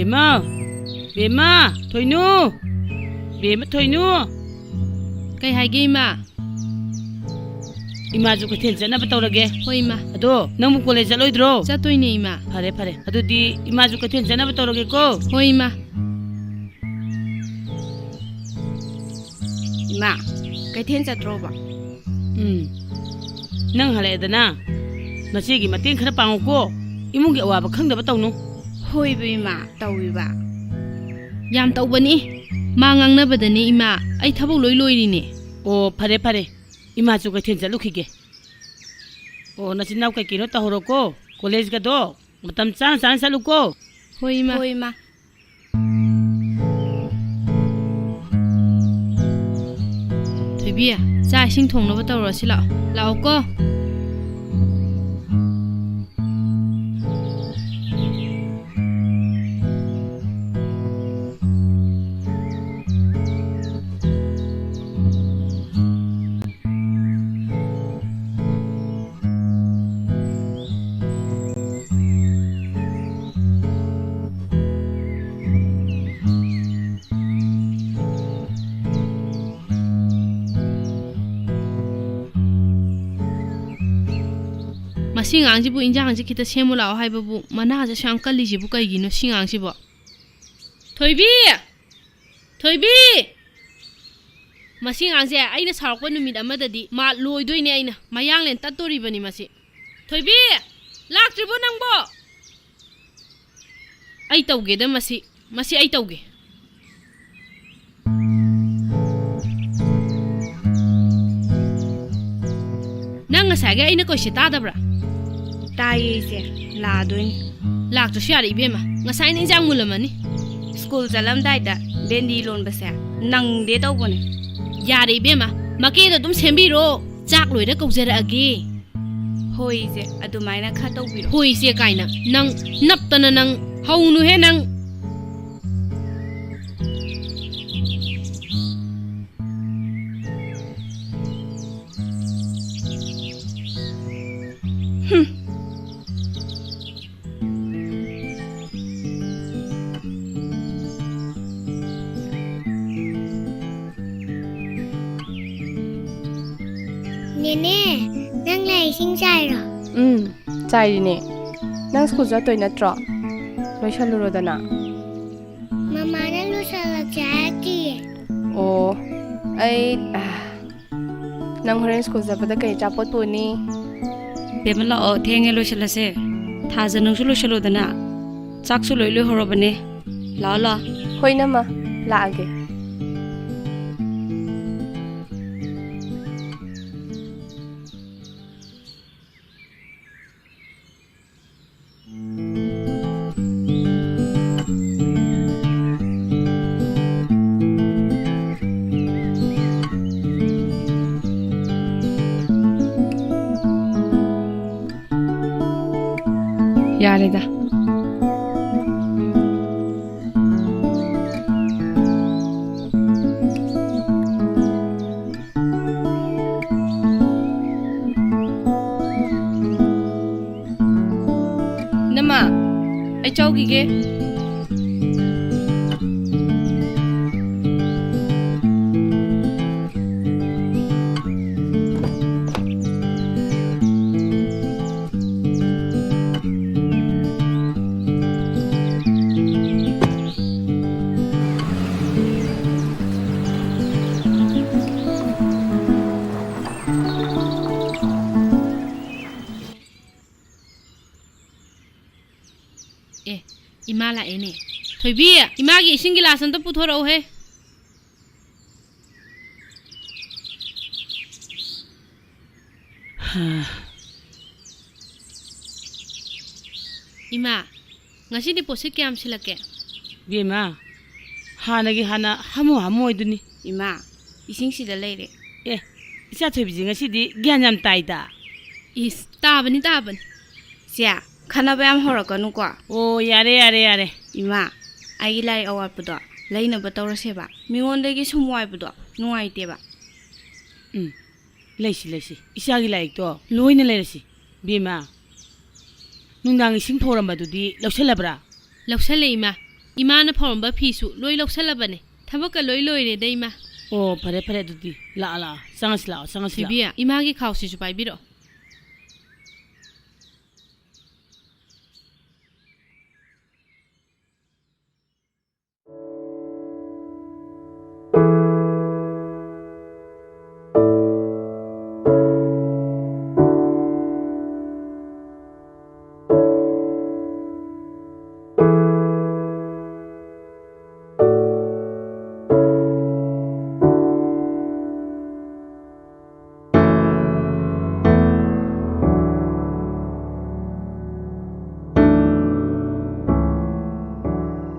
Bema, Bema, Toinu, Bema Toinu. Kay haige ima. Ima ju kuthen jana batawrage. Hoi ima. Ado, nang college jaloidro. Chatoine ima. Phare. Ado di ima ju kuthen jana batawrage ko. Hoi ima. Ima, kaitin chatroba. Nang hale dana. Nasi gi mateng khara pango ko. Imung gi awaba khangda batawnu. Hoi bi ma, tawi ba. Yam tawbani. Ma ngangnabadani ima. Ai thabok loi-loirine. Oh, phare. Ima ju kuthen jalukhige. Oh, nasi naw kai kino tahoro ko. College ga do. Matam chan salu ko. Hoi ima. Hoi ma. Thoibia, cha ising thongnaba tawrasi lao. Lao ko. Singang injang ji kita semu lao hai babu mana ja shang kali ji bu kai gi no singang ji bo Thoibi masingang je aina sarok pa numit amada di ma loi doi ne aina mayang len tatori bani masi Thoibi lak tribo nang bo ai tauge da masi ai tauge nang ngasage aina ko sita da bra Tai se, la doin. Lak to share ibema. Ngasai ni jang mulamani. School jalam daida, bendi lon basa. Nang de tau bone. Yare ibema. Make da dum sembiro. Chak loi da kaujara age. Hoi se, adumaina kha tau biro. Hoi se kaina. Nang naptana nang haunu he nang. Nene, nang lai sing chai ro. Chai ni. Nang school ja toy na tro. Loi chalu ro dana. Mama na lu sala chai ki. Oh. Ai nang horen school ja pada kai chapot pu ni. Bemala o thenge lo chala se. Tha janang su lo chalo dana. Chak su loi horo bane. La. Hoi na ma. La age. Yareda. Nama, ai chau gi ge. Ima la ene. Thoibi, ima gi ising gilas anta puthoro he. Ima, ngasi deposit kyam silake? Bema, hanagi hana hamu iduni. Ima, ising sida leire. Isa Thoibi ngasi di gyan yam taida. Is taban. Sia, khana bayam horakanu kwa. Oh, yare. Ima, ai lai awat pudo. Laina batawra seba. Mingondagi sumwai pudo. Nuai teba. Leisi. Isagi laik to. Loina leirasi. Bema. Nungdang ising thoram badudi lauselabra. Lausale ima. 이마나 ꯐꯧꯔꯝꯕ ꯐꯤꯁꯨ ꯂꯣꯏ ꯂꯧꯁꯜꯂꯕꯅꯦ ꯊꯕꯛꯀ ꯂꯣꯏ ꯂꯣꯏꯔꯦꯗ 이마 ꯑꯣ ꯐꯔꯦ ꯐꯔꯦ ꯑꯗꯨꯗꯤ ꯂꯥꯛꯑꯣ ꯆꯪꯉꯁꯤ ꯂꯥꯛꯑꯣ ꯆꯪꯉꯁꯤ ꯂꯥꯛꯑꯣ ꯊꯣꯏꯕꯤ 이마ꯒꯤ ꯈꯥꯎꯁꯤꯁꯨ ꯄꯥꯏꯕꯤꯔꯣ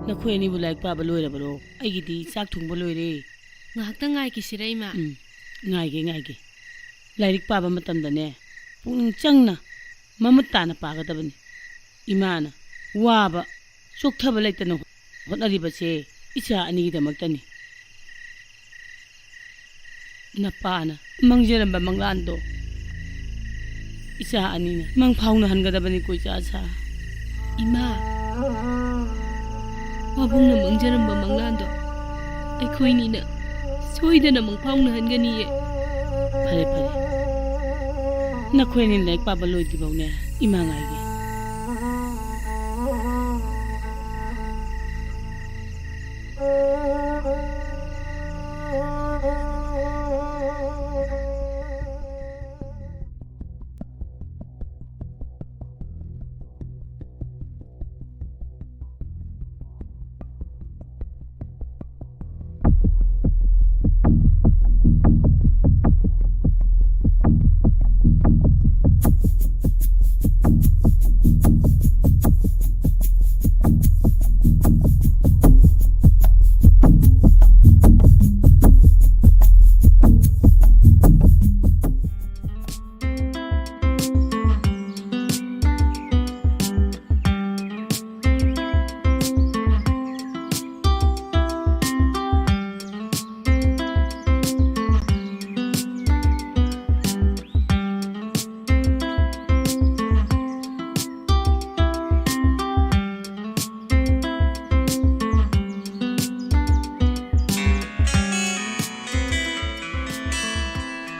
ꯅꯈꯣꯏ ꯑꯅꯤꯕꯨ ꯂꯥꯏꯔꯤꯛ ꯄꯥꯕ ꯂꯣꯏꯔꯕꯔꯣ ꯑꯩꯒꯤꯗꯤ ꯆꯥꯛ ꯊꯣꯡꯕ ꯂꯣꯏꯔꯦ ꯉꯥꯏꯍꯥꯛꯇꯪ ꯉꯥꯏꯈꯤꯁꯤꯔ 이마 ꯉꯥꯏꯒꯦ ꯂꯥꯏꯔꯤꯛ ꯄꯥꯕ ꯃꯇꯝꯗꯅꯦ ꯄꯨꯛꯅꯤꯡ ꯆꯪꯅ ꯃꯃꯨꯠ ꯇꯥꯅ ꯄꯥꯒꯗꯕꯅꯤ ꯏꯃꯥꯅ ꯋꯥꯕ ꯆꯣꯛꯊꯕ ꯂꯩꯇꯅ ꯍꯣꯠꯅꯔꯤꯕꯁꯦ ꯏꯆꯥ ꯑꯅꯤꯒꯤꯗꯃꯛꯇꯅꯤ ꯅꯄꯥꯅ ꯃꯪꯖꯔꯝꯕ ꯃꯪꯂꯥꯟꯗꯣ ꯏꯆꯥ ꯑꯅꯤꯅ ꯃꯪ ꯐꯥꯎꯅꯍꯟꯒꯗꯕꯅꯤꯀꯣ ꯏꯆꯥꯁꯥ 이마 ꯋꯥꯕꯨꯡꯅ ꯃꯪꯖꯔꯝꯕ ꯃꯪꯂꯥꯟꯗꯣ ꯑꯩꯈꯣꯏꯅꯤꯅ ꯁꯣꯏꯗꯅ ꯃꯪꯐꯥꯎꯅꯍꯟꯒꯅꯤꯌꯦ ꯐꯔꯦ ꯅꯈꯣꯏ ꯑꯅꯤ ꯂꯥꯏꯔꯤꯛ ꯄꯥꯕ ꯂꯣꯏꯗ꯭ꯔꯤꯐꯥꯎꯅꯦ ꯏꯃꯥ ꯉꯥꯏꯒꯦ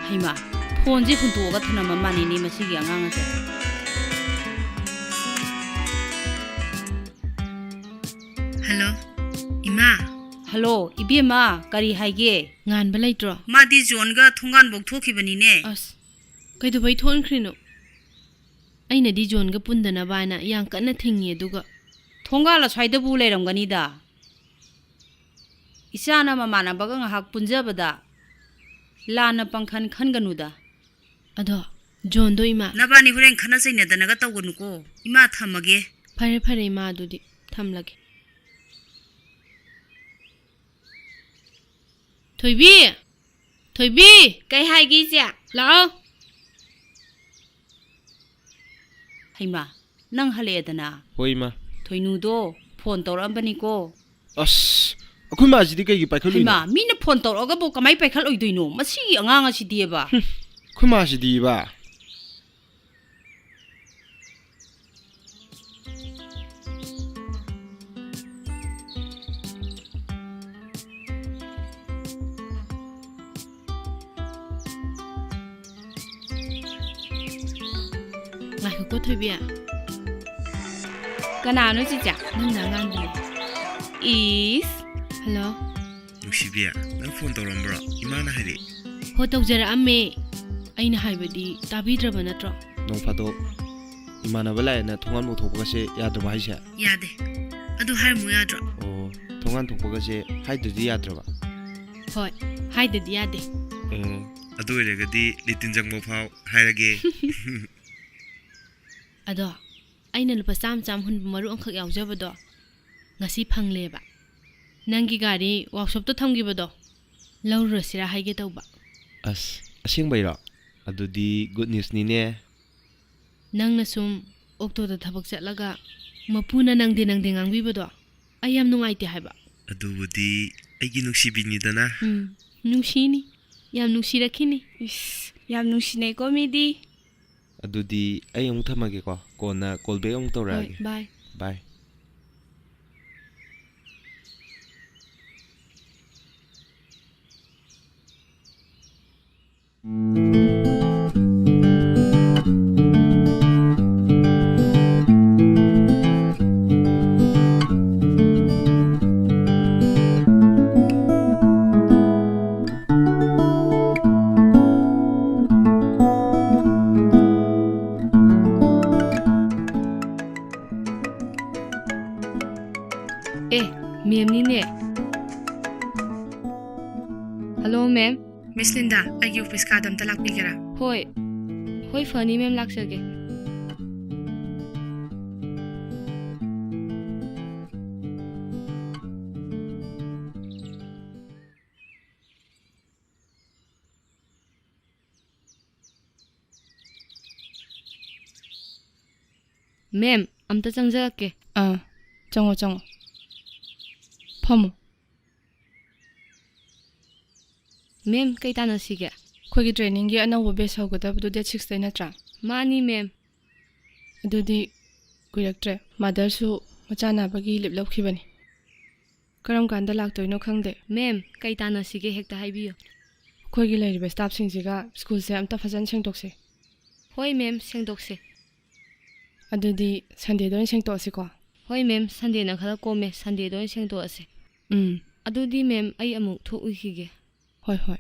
ꯍꯩꯃꯥ ꯐꯣꯟꯁꯦ ꯍꯨꯟꯇꯣꯛꯑꯒ ꯊꯅꯝꯕ ꯃꯥꯅꯤꯅꯦ ꯃꯁꯤꯒꯤ ꯑꯉꯥꯡ ꯑꯁꯦ ꯍꯜꯂꯣ ꯏꯃꯥ ꯍꯜꯂꯣ 이ꯕꯦꯝꯃ ꯀꯔꯤ ꯍꯥꯏꯒꯦ ꯉꯥꯟꯕ ꯂꯩꯇ꯭ꯔꯣ ꯃꯥꯗꯤ ꯖꯣꯟꯒ ꯊꯣꯡꯒꯥꯟꯐꯧ ꯊꯣꯛꯈꯤꯕꯅꯤꯅꯦ ꯑꯁ ꯀꯩꯗꯧꯕꯩ ꯊꯣꯛꯈ꯭ꯔꯤꯅꯣ ꯑꯩꯅꯗꯤ ꯖꯣꯟꯒ ꯄꯨꯟꯗꯅꯕ ꯍꯥꯏꯅ ꯌꯥꯝ ꯀꯟꯅ ꯊꯤꯡꯉꯤ ꯑꯗꯨꯒ ꯊꯣꯡꯒꯥꯜ ꯑꯁ꯭ꯋꯥꯏꯗꯕꯨ ꯂꯩꯔꯝꯒꯅꯤꯗ ꯏꯆꯥꯅ ꯃꯃꯥꯟꯅꯕꯒ ꯉꯥꯏꯍꯥꯛ ꯄꯨꯟꯖꯕꯗ ꯂꯥꯟꯅ ꯄꯪꯈꯟ ꯈꯟꯒꯅꯨꯗ ꯑꯗꯣ ꯖꯣꯟꯗꯣ 이마 ꯅꯕꯥꯅꯤ ꯍꯣꯔꯦꯟ ꯈꯟꯅ ꯆꯩꯅꯗꯅꯒ ꯇꯧꯒꯅꯨꯀꯣ 이마 ꯊꯝꯃꯒꯦ ꯐꯔꯦ 이마 ꯑꯗꯨꯗꯤ ꯊꯝꯂꯒꯦ ꯊꯣꯏꯕꯤ ꯀꯩ ꯍꯥꯏꯒꯦ ꯏꯆꯦ ꯂꯥꯛꯑꯣ ꯍꯩꯃꯥ ꯅꯪ ꯍꯜꯂꯛꯑꯦꯗꯅ ꯍꯣꯏ ꯏꯃꯥ ꯊꯣꯏꯅꯨꯗꯣ ꯐꯣꯟ ꯇꯧꯔꯛꯑꯝꯕꯅꯤꯀꯣ ꯑꯁ ꯑꯩꯈꯣꯏ ꯃꯥꯁꯤꯗꯤ ꯀꯩꯒꯤ ꯄꯥꯏꯈꯠꯂꯨꯏꯅꯣ ꯍꯩꯃꯥ ꯃꯤꯅ ꯐꯣꯟ ꯇꯧꯔꯛꯑꯒꯕꯨ ꯀꯃꯥꯏ ꯄꯥꯏꯈꯠꯂꯣꯏꯗꯣꯏꯅꯣ ꯃꯁꯤꯒꯤ ꯑꯉꯥꯡ ꯑꯁꯤꯗꯤꯕ ꯑꯩꯈꯣꯏ ꯃꯥꯁꯤꯗꯤ ꯏꯕꯥ ꯉꯥꯏꯈꯣꯀꯣ ꯊꯣꯏꯕꯤ ꯀꯅꯥꯅꯣ ꯆꯤꯆꯦ ꯅꯪꯅ ꯑꯉꯥꯡꯗꯨꯅꯦ ꯏꯁ ꯍꯜꯂꯣ ꯅꯨꯡꯁꯤꯕꯤ ꯅꯪ ꯐꯣꯟ ꯇꯧꯔꯝꯕ꯭ꯔꯣ ꯏꯃꯥꯅ ꯍꯥꯏꯔꯛꯏ ꯍꯣ ꯇꯧꯖꯔꯛꯑꯝꯃꯦ ꯑꯩꯅ ꯍꯥꯏꯕꯗꯤ ꯇꯥꯕꯤꯗ꯭ꯔꯕ ꯅꯠꯇ꯭ꯔꯣ ꯅꯣꯡ ꯐꯥꯗꯣꯛ ꯏꯃꯥꯟꯅꯕ ꯂꯥꯛꯑꯦꯅ ꯊꯣꯡꯒꯥꯟ ꯊꯣꯛꯄꯒꯁꯦ ꯌꯥꯗ꯭ꯔꯕ ꯍꯥꯏꯁꯦ ꯌꯥꯗꯦ ꯑꯗꯨ ꯍꯥꯏꯔꯝꯃꯨ ꯌꯥꯗ꯭ꯔꯣ ꯑꯣ ꯊꯣꯡꯒꯥꯟ ꯊꯣꯛꯄꯒꯁꯦ ꯍꯥꯏꯗ꯭ꯔꯗꯤ ꯌꯥꯗ꯭ꯔꯕ ꯍꯣꯏ ꯍꯥꯏꯗꯗꯤ ꯌꯥꯗꯦ ꯑꯣ ꯑꯗꯨ ꯑꯣꯏꯔꯒꯗꯤ ꯂꯤꯇꯤꯟ ꯆꯪꯕ ꯐꯥꯎ ꯍꯥꯏꯔꯒꯦ ꯑꯗꯣ ꯑꯩꯅ ꯂꯨꯄꯥ ꯆꯥꯝ ꯍꯨꯟꯕ ꯃꯔꯨ ꯑꯃꯈꯛ ꯌꯥꯎꯖꯕꯗꯣ ꯉꯁꯤ ꯐꯪꯂꯦꯕ ꯅꯪꯒꯤ ꯒꯥꯔꯤ ꯋꯥꯛꯁꯣꯞꯇ ꯊꯝꯈꯤꯕꯗꯣ ꯂꯧꯔꯨꯔꯁꯤꯔꯥ ꯍꯥꯏꯒꯦ ꯇꯧꯕ ꯑꯁ ꯑꯁꯦꯡꯕꯩꯔꯣ ꯑꯗꯨꯗꯤ ꯒꯨꯗ ꯅ꯭ꯌꯨꯁꯅꯤꯅꯦ ꯅꯪꯅ ꯁꯨꯝ ꯑꯣꯛꯇꯣꯗ ꯊꯕꯛ ꯆꯠꯂꯒ ꯃꯄꯨꯅ ꯅꯪꯗꯦ ꯉꯥꯡꯕꯤꯕꯗꯣ ꯑꯩ ꯌꯥꯝ ꯅꯨꯡꯉꯥꯏꯇꯦ ꯍꯥꯏꯕ ꯑꯗꯨꯕꯨꯗꯤ ꯑꯩꯒꯤ ꯅꯨꯡꯁꯤꯕꯤꯅꯤꯗꯅ ꯅꯨꯡꯁꯤꯅꯤ ꯌꯥꯝ ꯅꯨꯡꯁꯤꯔꯛꯈꯤꯅꯤ ꯏꯁ ꯌꯥꯝ ꯅꯨꯡꯁꯤꯅꯩꯀꯣ ꯃꯤꯗꯤ ꯑꯗꯨꯗꯤ ꯑꯩ ꯑꯃꯨꯛ ꯊꯝꯃꯒꯦꯀꯣ ꯀꯣꯟꯅ ꯀꯣꯜ ꯕꯦꯛ ꯑꯃꯨꯛ ꯍꯣꯏ ꯇꯧꯔꯛꯑꯒꯦ ꯕꯥꯏ ꯕꯥꯏ ꯃꯤꯁ ꯂꯤꯟꯗꯥ ꯑꯩꯒꯤ ꯑꯣꯐꯤꯁ ꯀꯥꯗ ꯑꯝꯇ ꯂꯥꯛꯄꯤꯒꯦꯔꯥ? ꯍꯣꯏ ꯍꯣꯏ ꯐꯅꯤ ꯃꯦꯝ ꯂꯥꯛꯆꯒꯦ ꯃꯦꯝ ꯑꯝꯇ ꯆꯪꯖꯔꯛꯀꯦ ꯆꯪꯉꯣ ꯆꯪꯉꯣ ꯐꯝꯃꯣ ꯃꯦꯝ ꯀꯩ ꯇꯥꯟꯅꯁꯤꯒꯦ? ꯑꯩꯈꯣꯏꯒꯤ ꯇ꯭ꯔꯦꯅꯤꯡꯒꯤ ꯑꯅꯧꯕ ꯕꯦꯁ ꯍꯧꯒꯗꯕꯗꯨ ꯗꯦꯠ 6ꯇꯩ ꯅꯠꯇ꯭ꯔꯥ? ꯃꯥꯅꯤ ꯃꯦꯝ ꯑꯗꯨꯗꯤ ꯀꯨꯏꯔꯛꯇ꯭ꯔꯦ ꯃꯥꯗꯔꯁꯨ ꯃꯆꯥ ꯅꯥꯕꯒꯤ ꯂꯤꯞ ꯂꯧꯈꯤꯕꯅꯤ ꯀꯔꯝ ꯀꯥꯟꯗ ꯂꯥꯛꯇꯣꯏꯅꯣ ꯈꯪꯗꯦ ꯃꯦꯝ ꯀꯩ ꯇꯥꯟꯅꯁꯤꯒꯦ ꯍꯦꯛꯇ ꯍꯥꯏꯕꯤꯌꯨ ꯑꯩꯈꯣꯏꯒꯤ ꯂꯩꯔꯤꯕ ꯁ꯭ꯇꯥꯐꯁꯤꯡꯁꯤꯒ ꯁ꯭ꯀꯨꯜꯁꯦ ꯑꯝꯇ ꯐꯖꯅ ꯁꯦꯡꯗꯣꯛꯁꯦ ꯍꯣꯏ ꯃꯦꯝ ꯁꯦꯡꯗꯣꯛꯁꯦ ꯑꯗꯨꯗꯤ ꯁꯟꯗꯦꯗ ꯑꯣꯏꯅ ꯁꯦꯡꯗꯣꯛꯑꯁꯤꯀꯣ ꯍꯣꯏ ꯃꯦꯝ ꯁꯟꯗꯦꯅ ꯈꯔ ꯀꯣꯝꯃꯦ ꯁꯟꯗꯦꯗ ꯑꯣꯏꯅ ꯁꯦꯡꯗꯣꯛꯑꯁꯦ ꯑꯗꯨꯗꯤ ꯃꯦꯝ ꯑꯩ ꯑꯃꯨꯛ ꯊꯣꯛꯎꯈꯤꯒꯦ ꯍꯣꯏ ꯍꯣꯏ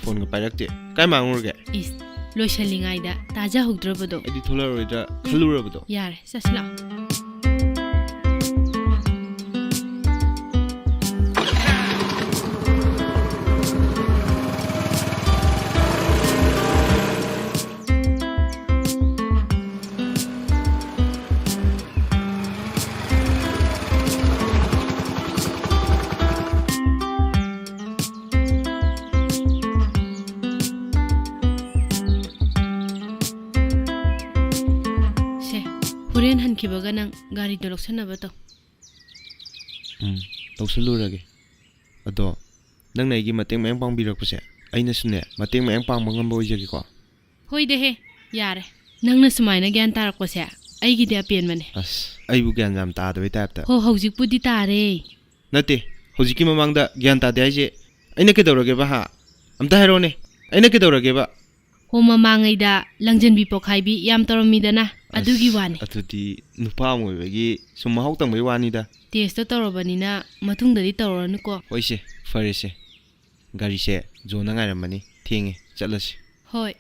ꯐꯣꯟꯒ ꯄꯥꯏꯔꯛꯇꯦ ꯀꯥꯏ ꯃꯥꯡꯉꯨꯔꯒꯦ? ꯏꯁ ꯂꯣꯏꯁꯤꯜꯂꯤꯉꯩꯗ ꯇꯥꯖꯍꯧꯗ꯭ꯔꯕꯗꯣ ꯑꯩꯗꯤ ꯊꯣꯛꯂꯛꯑꯔꯣꯏꯗ꯭ꯔꯥ ꯈꯜꯂꯨꯔꯕꯗꯣ. ꯌꯥꯔꯦ ꯆꯠꯁꯤ ꯂꯥꯛꯑꯣ ꯍꯣꯔꯦꯟ ꯍꯟꯈꯤꯕꯒ ꯅꯪ ꯒꯥꯔꯤꯗꯣ ꯂꯧꯁꯟꯅꯕ ꯇꯧ. ꯇꯧꯁꯜꯂꯨꯔꯒꯦ. ꯑꯗꯣ ꯅꯪꯅ ꯑꯩꯒꯤ ꯃꯇꯦꯡ ꯃꯌꯥꯝ ꯄꯥꯡꯕꯤꯔꯛꯄꯁꯦ ꯑꯩꯅꯁꯨꯅꯦ ꯃꯇꯦꯡ ꯃꯌꯥꯝ ꯄꯥꯡꯕ ꯉꯝꯕ ꯑꯣꯏꯖꯒꯦꯀꯣ. ꯍꯣꯏꯗꯦꯍꯦ ꯌꯥꯔꯦ ꯅꯪꯅ ꯁꯨꯃꯥꯏꯅ ꯒ꯭ꯌꯥꯟ ꯇꯥꯔꯛꯄꯁꯦ ꯑꯩꯒꯤꯗꯤ ꯑꯄꯦꯟꯕꯅꯦ. ꯑꯁ ꯑꯩꯕꯨ ꯒ꯭ꯌꯥꯟ ꯌꯥꯝ ꯇꯥꯗꯕꯩ ꯇꯥꯏꯞꯇ. ꯍꯧꯖꯤꯛꯄꯨꯗꯤ ꯇꯥꯔꯦ. ꯅꯠꯇꯦ ꯍꯧꯖꯤꯛꯀꯤ ꯃꯃꯥꯡꯗ ꯒ꯭ꯌꯥꯟ ꯇꯥꯗꯦ ꯍꯥꯏꯁꯦ ꯑꯩꯅ ꯀꯩꯗꯧꯔꯒꯦꯕ ꯍꯥ ꯑꯝꯇ ꯍꯥꯏꯔꯛꯑꯣꯅꯦ ꯑꯩꯅ ꯀꯩꯗꯧꯔꯒꯦꯕ? ꯃꯃꯥꯡꯉꯩꯗ ꯂꯪꯖꯟꯕꯤ ꯄꯣꯛꯈꯥꯏꯕꯤ ꯌꯥꯝ ꯇꯧꯔꯝꯃꯤꯗꯅ ꯑꯗꯨꯒꯤ ꯋꯥꯅꯤ. ꯑꯗꯨꯗꯤ ꯅꯨꯄꯥ ꯑꯃ ꯑꯣꯏꯕꯒꯤ ꯁꯨꯝ ꯃꯍꯥꯎ ꯇꯪꯕꯩ ꯋꯥꯅꯤꯗ. ꯇꯦꯁꯇꯣ ꯇꯧꯔꯕꯅꯤꯅ ꯃꯇꯨꯡꯗꯗꯤ ꯇꯧꯔꯅꯨꯀꯣ. ꯍꯣꯏꯁꯦ ꯐꯔꯦꯁꯦ ꯒꯥꯔꯤꯁꯦ ꯖꯣꯟꯅ ꯉꯥꯏꯔꯝꯃꯅꯤ ꯊꯦꯡꯉꯦ ꯆꯠꯂꯁꯤ. ꯍꯣꯏ.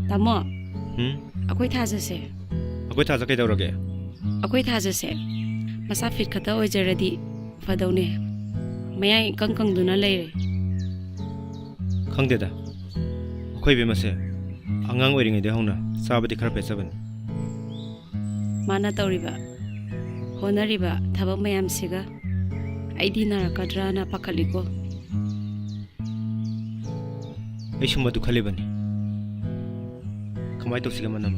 ꯇꯥꯃꯣ ꯑꯩꯈꯣꯏ ꯊꯥꯖꯁꯦ. ꯑꯩꯈꯣꯏ ꯊꯥꯖ ꯀꯩꯗꯧꯔꯒꯦ? ꯑꯩꯈꯣꯏ ꯊꯥꯖꯁꯦ ꯃꯁꯥ ꯐꯤꯠ ꯈꯛꯇ ꯑꯣꯏꯖꯔꯗꯤ ꯐꯗꯧꯅꯦ ꯃꯌꯥꯏ ꯏꯀꯪ ꯀꯪꯗꯨꯅ ꯂꯩꯔꯦ. ꯈꯪꯗꯦꯗ ꯑꯩꯈꯣꯏ ꯕꯦꯝꯃꯁꯦ ꯑꯉꯥꯡ ꯑꯣꯏꯔꯤꯉꯩꯗꯒꯤ ꯍꯧꯅ ꯆꯥꯕꯗꯤ ꯈꯔ ꯄꯦꯠꯆꯕꯅꯤ. ꯃꯥꯅ ꯇꯧꯔꯤꯕ ꯍꯣꯠꯅꯔꯤꯕ ꯊꯕꯛ ꯃꯌꯥꯝꯁꯤꯒ ꯑꯩꯗꯤ ꯅꯥꯔꯛꯀꯗ꯭ꯔꯥꯅ ꯄꯥꯈꯠꯂꯤꯀꯣ. ꯑꯩꯁꯨ ꯃꯗꯨ ꯈꯜꯂꯤꯕꯅꯤ. ꯀꯃꯥꯏꯅ ꯇꯧꯁꯤꯒꯦ ꯃꯅꯝ?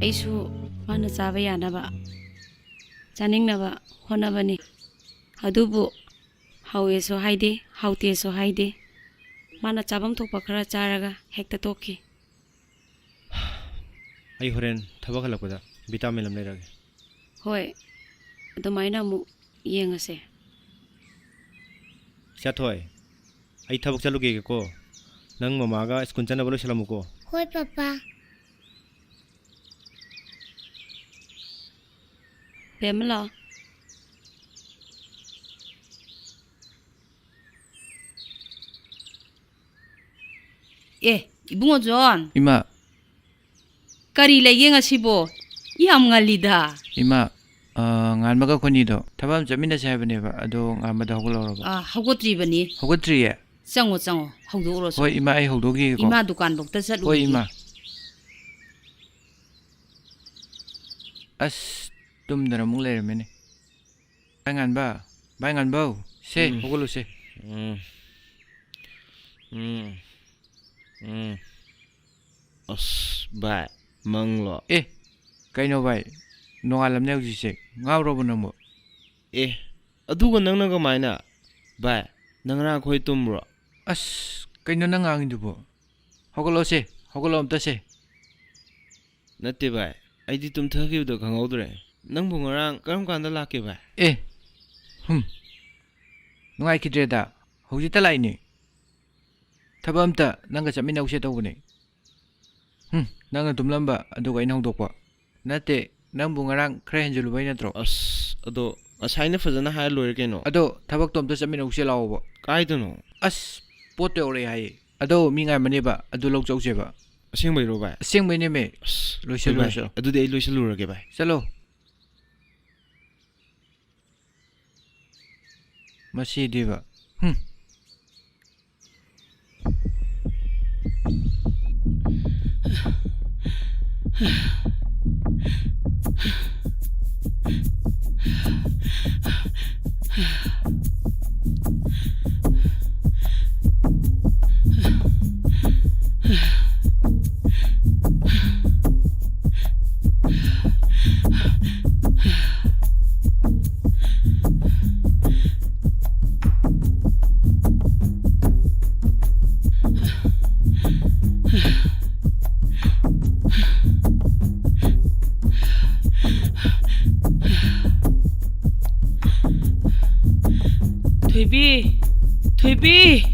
ꯑꯩꯁꯨ ꯃꯥꯅ ꯆꯥꯕ ꯌꯥꯅꯕ ꯆꯥꯅꯤꯡꯅꯕ ꯍꯣꯠꯅꯕꯅꯤ. ꯑꯗꯨꯕꯨ ꯍꯥꯎꯋꯦꯁꯨ ꯍꯥꯏꯗꯦ ꯍꯥꯎꯇꯦꯁꯨ ꯍꯥꯏꯗꯦ. ꯃꯥꯅ ꯆꯥꯐꯝ ꯊꯣꯛꯄ ꯈꯔ ꯆꯥꯔꯒ ꯍꯦꯛꯇ ꯇꯣꯛꯈꯤ. ꯑꯩ ꯍꯣꯔꯦꯟ ꯊꯕꯛ ꯍꯜꯂꯛꯄꯗ ꯚꯤꯇꯥꯃꯤꯟ ꯑꯃ ꯂꯩꯔꯒꯦ. ꯍꯣꯏ ꯑꯗꯨꯃꯥꯏꯅ ꯑꯃꯨꯛ ꯌꯦꯡꯉꯁꯦ. ꯆꯠꯊꯣꯏ ꯑꯩ ꯊꯕꯛ ꯆꯠꯂꯨꯒꯦꯀꯣ. ꯅꯪ ꯃꯃꯥꯒ ꯁ꯭ꯀꯨꯜ ꯆꯠꯅꯕ ꯂꯣꯏꯁꯤꯜꯂꯝꯃꯨꯀꯣ. ꯍꯣꯏ ꯄꯄꯥ. ꯕꯦꯝꯃ ꯂꯥꯛꯑꯣ. ꯏꯕꯨꯡꯉꯣ ꯖꯣꯟ. ꯏꯃꯥ. ꯀꯔꯤ ꯂꯩꯒꯦ ꯉꯁꯤꯕꯣ? ꯌꯥꯝ ꯉꯜꯂꯤꯗ. ꯏꯃꯥ ꯉꯥꯟꯕꯒ ꯑꯩꯈꯣꯏꯅꯤꯗꯣ ꯊꯕꯛ ꯑꯃ ꯆꯠꯃꯤꯟꯅꯁꯦ ꯍꯥꯏꯕꯅꯦꯕ ꯑꯗꯣ ꯉꯥꯟꯕꯗ ꯍꯧꯒꯠꯂꯧꯔꯕ. ꯍꯧꯒꯠꯇ꯭ꯔꯤꯕꯅꯤ. ꯍꯧꯒꯠꯇ꯭ꯔꯤꯌꯦ? ꯆꯪꯉꯣ ꯍꯧꯗꯣꯛꯎꯔꯣ. ꯍꯣꯏ ꯏꯃꯥ ꯑꯩ ꯍꯧꯗꯣꯛꯈꯤꯒꯦꯀꯣ. ꯏꯃꯥ ꯗꯨꯀꯥꯟꯐꯧꯇ ꯆꯠꯂꯨꯈꯤꯒꯦ. ꯍꯣꯏ ꯏꯃꯥ. ꯑꯁ ꯇꯨꯝꯗꯅ ꯑꯃꯨꯛ ꯂꯩꯔꯝꯃꯦꯅꯦ. ꯚꯥꯏ ꯉꯥꯟꯕꯧ ꯁꯦ ꯍꯧꯒꯠꯂꯨꯁꯦ. ꯑꯁ ꯚꯥꯏ ꯃꯪꯂꯣ? ꯀꯩꯅꯣ ꯚꯥꯏ ꯅꯣꯡꯉꯥꯜꯂꯝꯅꯦ ꯍꯧꯖꯤꯛꯁꯦ ꯉꯥꯎꯔꯕ ꯅꯪꯕꯨ? ꯑꯗꯨꯒ ꯅꯪꯅ ꯀꯃꯥꯏꯅ? ꯚꯥꯏ Nang ra khoi tumro. ꯑꯁ ꯀꯩꯅꯣ ꯅꯪ ꯉꯥꯡꯉꯤꯗꯨꯕꯣ ꯍꯧꯒꯠꯂꯣꯁꯦ ꯍꯧꯒꯠꯂꯣ ꯑꯝꯇꯁꯦ Natte bai. Aidi tumthakibdo khanghaudre. Nangbu ngarang karam kanda lakke bai. ꯑꯦ ꯅꯨꯡꯉꯥꯏꯈꯤꯗ꯭ꯔꯦꯗ ꯍꯧꯖꯤꯛꯇ ꯂꯥꯛꯏꯅꯦ ꯊꯕꯛ ꯑꯝꯇ ꯅꯪꯒ ꯆꯠꯃꯤꯟꯅꯧꯁꯦ ꯇꯧꯕꯅꯦ ꯅꯪꯅ tumꯂꯝꯕ ꯑꯗꯨꯒ ꯑꯩꯅ ꯍꯧꯗꯣꯛꯄ ꯅꯠꯇꯦ ꯅꯪꯕꯨ ꯉꯔꯥꯡ ꯈꯔ ꯍꯦꯟꯖꯜꯂꯨꯕꯩ ꯅꯠꯇ꯭ꯔꯣ Ado asaina fazana hire loire keno. ꯑꯗꯣ ꯊꯕꯛꯇꯣ ꯑꯝꯇ ꯆꯠꯃꯤꯟꯅꯧꯁꯦ ꯂꯥꯛꯑꯣꯕ Kaidano. ꯑꯁ ꯄꯣꯠꯇꯣ ꯌꯧꯔꯛꯑꯦ ꯍꯥꯏꯌꯦ ꯑꯗꯣ ꯃꯤ ꯉꯥꯏꯕꯅꯦꯕ ꯑꯗꯨ ꯂꯧ ꯆꯧꯁꯦꯕ Asingbai bai. ꯑꯁꯦꯡꯕꯩꯅꯦꯃꯦ ꯂꯣꯏꯁꯜꯂꯨꯔꯁꯦ Adude ai loisalurage bai. ꯆꯠꯂꯣ ꯃꯁꯤꯗꯤꯕ Thoibi.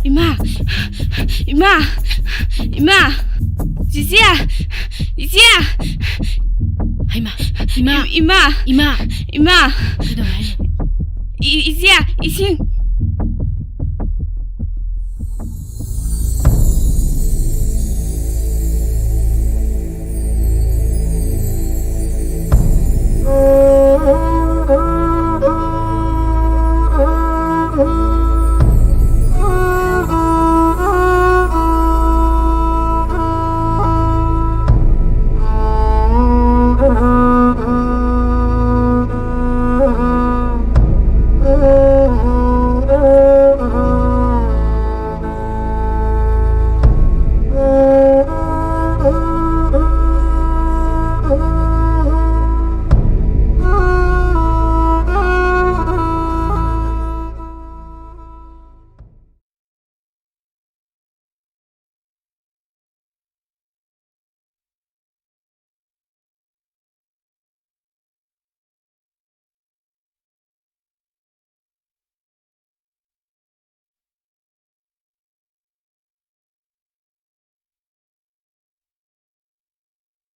Ima. Jizia. ꯍꯩꯃꯥ ꯏꯃꯥ Ima. ꯏꯃꯥ Ima. ꯀꯩꯗꯧꯔꯦ ꯍꯥꯏꯅꯣ Izia. Ising.